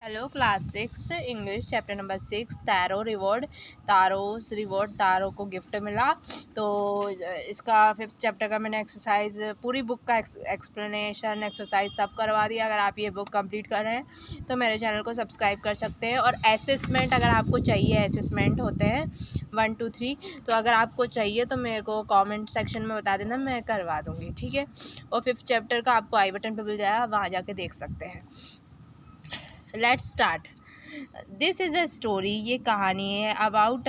Hello class 6 English chapter number 6 तारो reward. तारोस reward, तारो को gift मिला। तो इसका 5th चैप्टर का मैंने एक्सरसाइज, पूरी बुक का एक्सप्लेनेशन एक्सरसाइज सब करवा दिया। अगर आप ये बुक कंप्लीट कर रहे हैं तो मेरे चैनल को सब्सक्राइब कर सकते हैं। और असेसमेंट अगर आपको चाहिए, असेसमेंट होते हैं 1 2 3, तो अगर आपको चाहिए तो मेरे को कमेंट सेक्शन में बता देना, मैं करवा दूँगी, ठीक है। और 5th चैप्टर का आपको आई बटन पर मिल जाएगा, वहाँ जाके देख सकते हैं। Let's start. This is a story, ये कहानी है about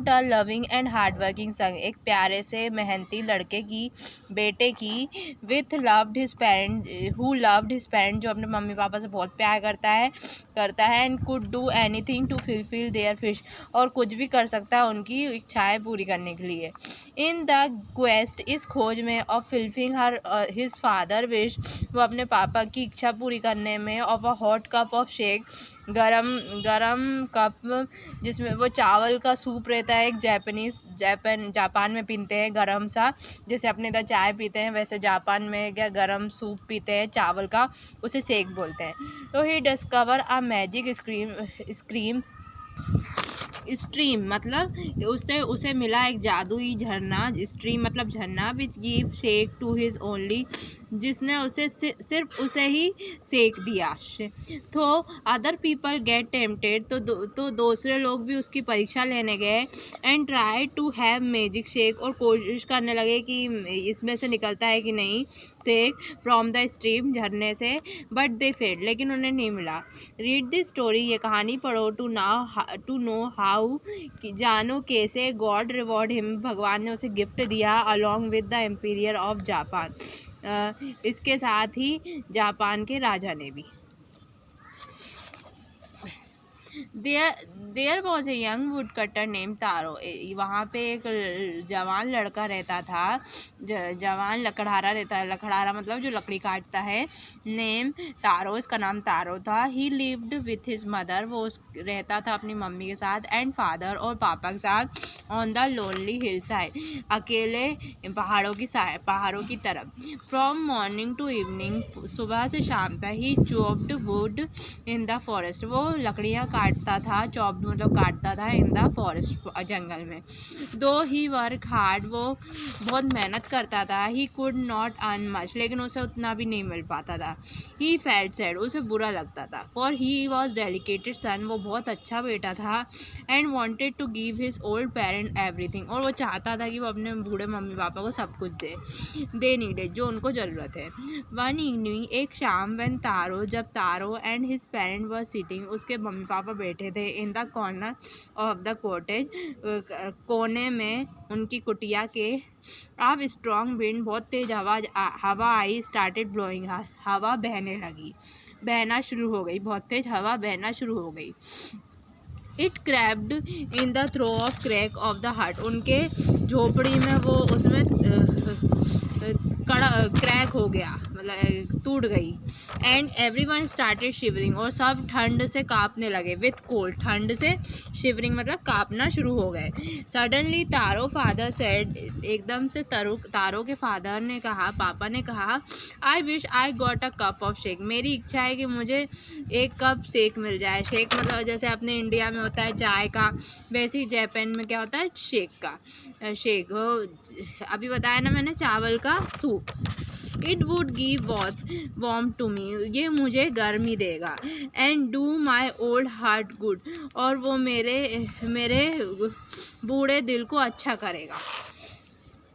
a loving and hard working son, एक प्यारे से मेहनती लड़के की, बेटे की, with loved his parent, who loved his parent, जो अपने मम्मी पापा से बहुत प्यार करता है and could do anything to fulfil their wish, और कुछ भी कर सकता है उनकी इच्छाएं पूरी करने के लिए। इन द क्वेस्ट, इस खोज में, of fulfilling her his father wish, वो अपने पापा की इच्छा पूरी करने में, of a hot cup of shake, गरम कप जिसमें वो चावल का सूप रहता है, एक जापान में पीते हैं गरम सा, जैसे अपने इधर चाय पीते हैं वैसे जापान में क्या गरम सूप पीते हैं चावल का, उसे शेक बोलते हैं। तो he discover a magic stream मतलब उसे मिला एक जादुई झरना, स्ट्रीम मतलब झरना, which give shake to his only, जिसने उसे सिर्फ उसे ही सेक दिया। तो अदर पीपल गेट टेम्पटेड, तो दूसरे लोग भी उसकी परीक्षा लेने गए, and try to have magic shake, और कोशिश करने लगे कि इसमें से निकलता है कि नहीं शेक फ्रॉम द स्ट्रीम, झरने से, बट दे फेल्ड, लेकिन उन्हें नहीं मिला। रीड द स्टोरी, ये कहानी पढ़ो, टू नो हाउ, कि जानो कैसे, गॉड रिवॉर्ड हिम, भगवान ने उसे गिफ्ट दिया, along with the emperor of Japan, इसके साथ ही जापान के राजा ने भी। There was a young wood cutter name Taro, वहाँ पे एक जवान लड़का रहता था, जवान लकड़हारा रहता है, लकड़हारा मतलब जो लकड़ी काटता है, नेम तारो, इसका नाम तारो था। ही लिव्ड विथ हिज मदर, वो रहता था अपनी मम्मी के साथ, एंड फादर, और पापा के साथ, on the lonely hill side, अकेले पहाड़ों की तरफ। फ्रॉम मॉर्निंग टू इवनिंग, सुबह से शाम तक, he chopped wood in the forest, वो लकड़ियाँ काटता था, चॉप्ड मतलब काटता था, इन द फॉरेस्ट जंगल में। दो ही वर्क हार्ड, वो बहुत मेहनत करता था, he could not earn much, लेकिन उसे उतना भी नहीं मिल पाता था। ही फेल्ट सैड, उसे बुरा लगता था, for he was dedicated son, वो बहुत अच्छा बेटा था, and wanted to give his old parent everything, और वो चाहता था कि वो अपने बूढ़े मम्मी पापा को सब कुछ दे नीडेड, जो उनको ज़रूरत है। वन इवनिंग, एक शाम, व्हेन तारो, जब Taro and his parent were sitting, उसके मम्मी पापा बैठे थे, in the corner of the cottage, कोने में उनकी कुटिया के, अब स्ट्रॉन्ग विंड, बहुत तेज हवा आई, स्टार्टेड ब्लोइंग, हवा बहना शुरू हो गई, बहुत तेज हवा बहना शुरू हो गई। It crapped in the throw of crack of the heart, उनके झोपड़ी में वो उसमें क्रैक हो गया, मतलब टूट गई। एंड एवरीवन स्टार्टेड शिवरिंग, और सब ठंड से कांपने लगे, विथ कोल्ड, ठंड से, शिवरिंग मतलब कांपना शुरू हो गए। सडनली तारो फादर सेड, एकदम से तारो के फादर ने कहा, पापा ने कहा, I wish I got a cup of shake, मेरी इच्छा है कि मुझे एक कप शेक मिल जाए। शेक मतलब जैसे अपने इंडिया में होता है चाय का, वैसे ही जापान में क्या होता है शेक का, शेक वो अभी बताया ना मैंने, चावल का soup. It would give warm to me, ये मुझे गर्मी देगा, and do my old heart good, और वो मेरे बूढ़े दिल को अच्छा करेगा।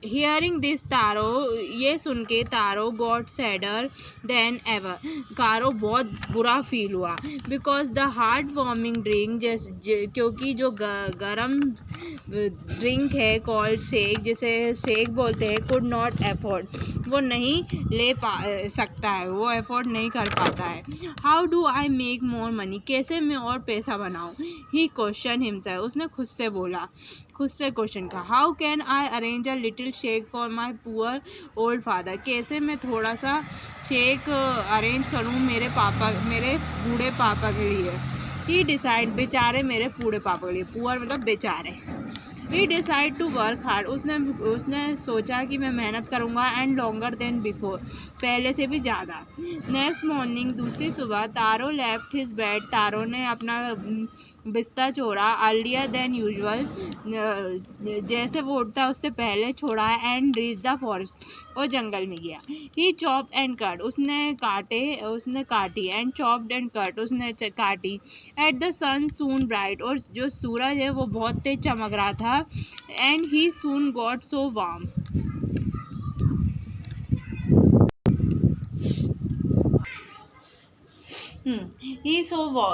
हियरिंग दिस, तारो, ये सुन के तारो गॉट सैडर देन एवर, तारो बहुत बुरा फील हुआ, because the heart warming drink, क्योंकि जो गरम ड्रिंक है कॉल्ड शेक, जिसे शेक बोलते हैं, कुड नॉट एफोर्ड, वो नहीं ले सकता है, वो एफोर्ड नहीं कर पाता है। How do I make more money, कैसे मैं और पैसा बनाऊँ। ही क्वेश्चन हिमसेल्फ, उसने खुद से क्वेश्चन का। How can I arrange a little shake for my poor old father, कैसे मैं थोड़ा सा शेक अरेंज करूँ मेरे बूढ़े पापा के लिए। ही डिसाइड, बेचारे मेरे बूढ़े पापा के लिए, पुअर मतलब बेचारे। ही डिसाइड टू वर्क हार्ड, उसने सोचा कि मैं मेहनत करूँगा एंड लॉन्गर देन बिफोर, पहले से भी ज़्यादा। नेक्स्ट मॉर्निंग, दूसरी सुबह, तारो लेफ्ट हिज बेड, तारो ने अपना बिस्तर छोड़ा, अर्लियर देन यूजुअल, जैसे वो उठता है उससे पहले छोड़ा, एंड रीच द फॉरेस्ट, और जंगल में गया। ही चॉप एंड कट, उसने काटी, एंड चॉप्ड एंड कट, उसने काटी। At the sun soon bright, और जो सूरज है वो बहुत तेज चमक रहा था। And he soon got so warm,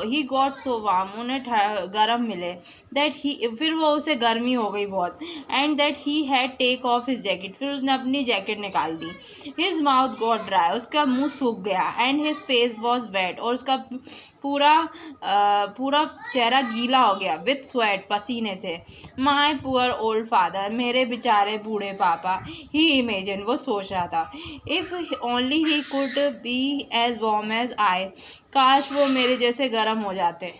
he got so warm, उन्हें गर्म मिले, दैट ही, फिर वो उसे गर्मी हो गई बहुत। And that he had take off his jacket, फिर उसने अपनी जैकेट निकाल दी। हिज माउथ गॉट ड्राई, उसका मुंह सूख गया। And his face was wet, और उसका पूरा चेहरा गीला हो गया, विथ स्वेट, पसीने से। माई पुअर ओल्ड फादर, मेरे बेचारे बूढ़े पापा। ही इमेजिन, वो सोच रहा था, if only he could be as warm as I, काश वो मेरे जैसे गर्म हो जाते।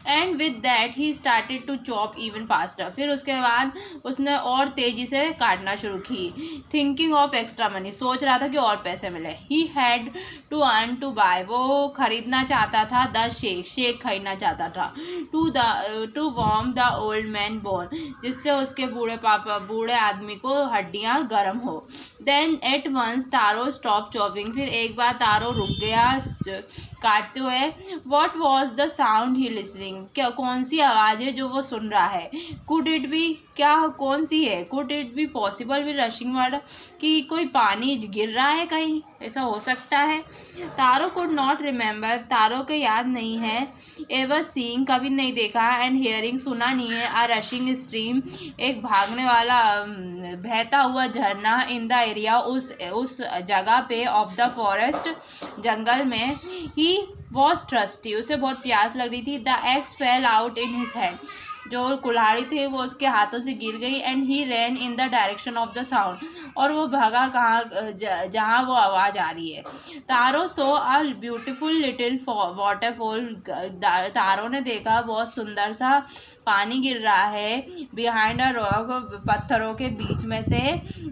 And with that he started to chop even faster, फिर उसके बाद उसने और तेज़ी से काटना शुरू की। थिंकिंग ऑफ एक्स्ट्रा मनी, सोच रहा था कि और पैसे मिले। He had to earn to buy, वो खरीदना चाहता था। द शेक खरीदना चाहता था। To warm the old man bone, जिससे उसके बूढ़े आदमी को हड्डियाँ गर्म हो। Then at once Taro stop chopping, फिर एक बार तारो रुक गया काटते हुए। What was the sound he listening, क्या कौन सी आवाज़ है जो वो सुन रहा है। कुड इट बी, क्या कौन सी है। Could it be possible with rushing water, कि कोई पानी गिर रहा है कहीं, ऐसा हो सकता है। तारो कुड नॉट रिमेंबर, तारो को याद नहीं है। एवर सीइंग, कभी नहीं देखा। एंड हियरिंग, सुना नहीं है। आ रशिंग स्ट्रीम, एक भागने वाला बहता हुआ झरना। इन द एरिया, उस जगह पे। ऑफ द फॉरेस्ट, जंगल में। ही वॉज थर्स्टी, उसे बहुत प्यास लग रही थी। The axe fell out in his hand, जो कुल्हाड़ी थे वो उसके हाथों से गिर गई। And he ran in the direction of the sound, और वो भागा जहाँ वो आवाज़ आ रही है। Taro saw a beautiful little waterfall, Taro ने देखा बहुत सुंदर सा पानी गिर रहा है। बिहाइंड अ रॉक, पत्थरों के बीच में से।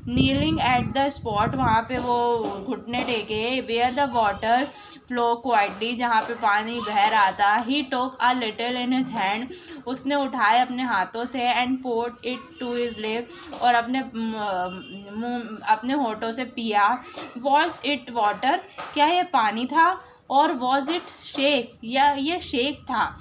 नीलिंग एट द स्पॉट, वहाँ पे वो घुटने टेके। Where the water flow quietly, जहाँ पे पानी बह रहा था। He took a little in his hand, उसने उठाए अपने हाथों से। And poured it to his lip, और अपने होठों से पिया। वॉज इट वाटर, क्या ये पानी था। और वॉज इट शेक, या ये शेक था।